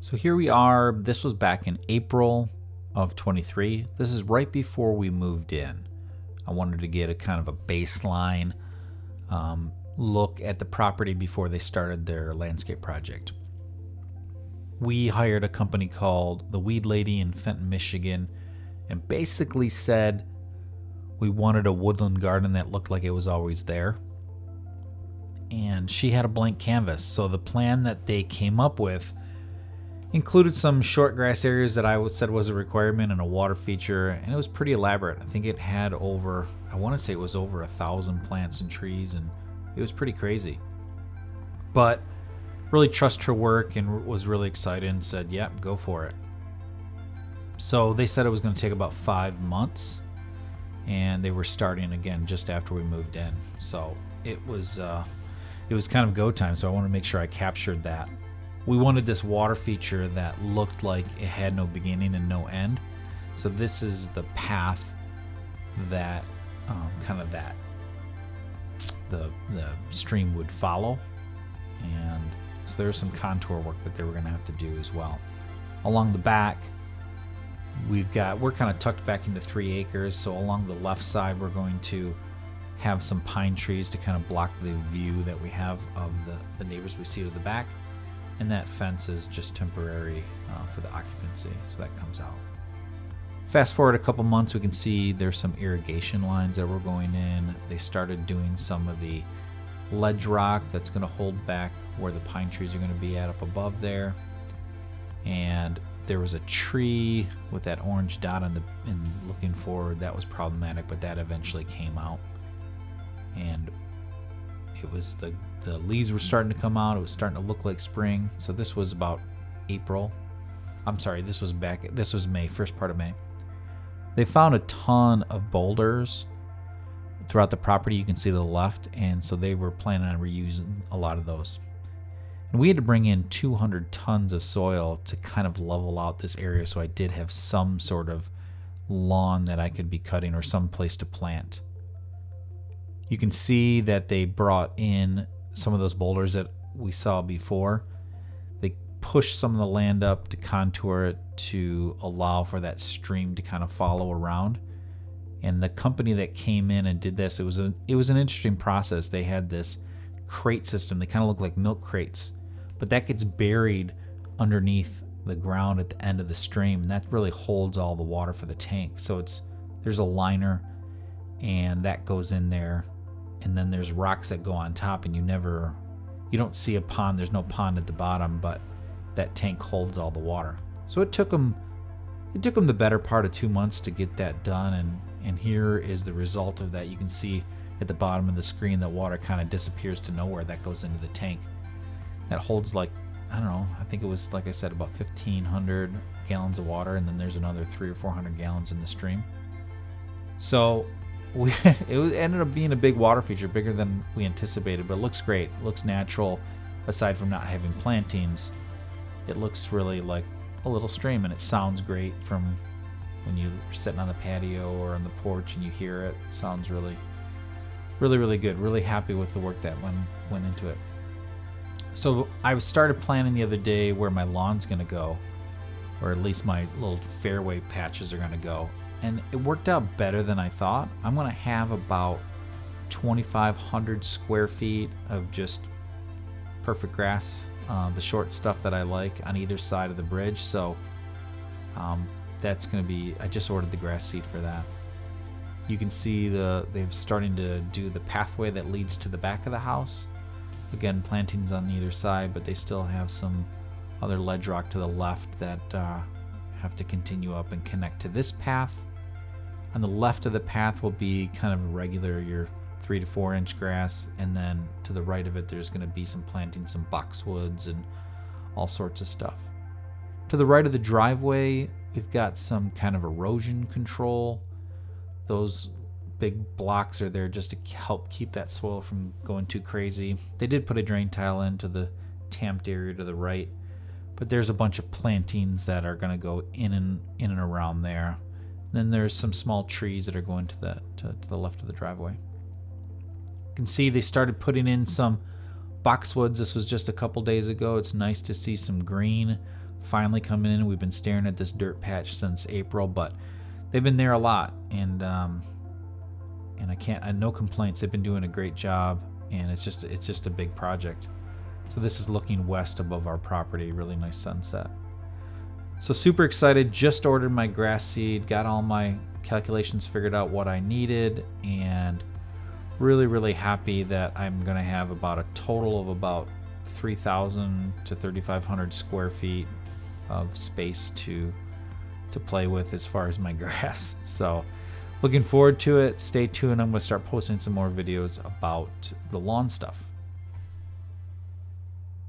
So here we are. This was back in April of 23. This is right before we moved in. I wanted to get a kind of a baseline look at the property before they started their landscape project. We hired a company called the Weed Lady in Fenton, Michigan, and basically said we wanted a woodland garden that looked like it was always there. And she had a blank canvas. So the plan that they came up with included some short grass areas that I said was a requirement and a water feature, and it was pretty elaborate. I think it had over 1,000 plants and trees, and it was pretty crazy. But really trust her work and was really excited and said, yep, go for it. So they said it was going to take about 5 months, and they were starting again just after we moved in. So it was kind of go time, so I wanted to make sure I captured that. We wanted this water feature that looked like it had no beginning and no end. So this is the path that the stream would follow. And so there's some contour work that they were going to have to do as well. Along the back, we're kind of tucked back into 3 acres. So along the left side, we're going to have some pine trees to kind of block the view that we have of the neighbors we see to the back. And that fence is just temporary for the occupancy, so that comes out. Fast forward a couple months, we can see there's some irrigation lines that were going in. They started doing some of the ledge rock that's going to hold back where the pine trees are going to be at up above there. And there was a tree with that orange dot and looking forward, that was problematic, but that eventually came out. And it was the leaves were starting to come out. It was starting to look like spring. So this was about April. I'm sorry, this was May, first part of May. They found a ton of boulders throughout the property. You can see to the left. And so they were planning on reusing a lot of those. And we had to bring in 200 tons of soil to kind of level out this area. So I did have some sort of lawn that I could be cutting or some place to plant. You can see that they brought in some of those boulders that we saw before. They pushed some of the land up to contour it to allow for that stream to kind of follow around. And the company that came in and did this, it was an interesting process. They had this crate system. They kind of look like milk crates, but that gets buried underneath the ground at the end of the stream, and that really holds all the water for the tank. So there's a liner, and that goes in there. And then there's rocks that go on top, and you don't see a pond. There's no pond at the bottom, but that tank holds all the water. So it took them the better part of 2 months to get that done, and here is the result of that. You can see at the bottom of the screen that water kind of disappears to nowhere. That goes into the tank. That holds I think it was, like I said, about 1,500 gallons of water, and then there's another 300 or 400 gallons in the stream. So it ended up being a big water feature, bigger than we anticipated, but it looks great. It looks natural. Aside from not having plantings, it looks really like a little stream, and it sounds great from when you're sitting on the patio or on the porch and you hear it. It sounds really, really, really good. Really happy with the work that went into it. So I started planning the other day where my lawn's going to go, or at least my little fairway patches are going to go. And it worked out better than I thought. I'm going to have about 2,500 square feet of just perfect grass, the short stuff that I like on either side of the bridge. So that's going to be, I just ordered the grass seed for that. You can see they're starting to do the pathway that leads to the back of the house. Again, plantings on either side, but they still have some other ledge rock to the left that have to continue up and connect to this path. On the left of the path will be kind of your 3 to 4 inch grass, and then to the right of it there's going to be some planting, some boxwoods and all sorts of stuff. To the right of the driveway, we've got some kind of erosion control. Those big blocks are there just to help keep that soil from going too crazy. They did put a drain tile into the tamped area to the right, but there's a bunch of plantings that are going to go in and around there. Then there's some small trees that are going to the left of the driveway. You can see they started putting in some boxwoods. This was just a couple days ago. It's nice to see some green finally coming in. We've been staring at this dirt patch since April, but they've been there a lot, and no complaints. They've been doing a great job, and it's just a big project. So this is looking west above our property. Really nice sunset. So super excited. Just ordered my grass seed, got all my calculations figured out what I needed, and really happy that I'm gonna have about a total of about 3,000 to 3,500 square feet of space to play with as far as my grass. So looking forward to it. Stay tuned. I'm gonna start posting some more videos about the lawn stuff.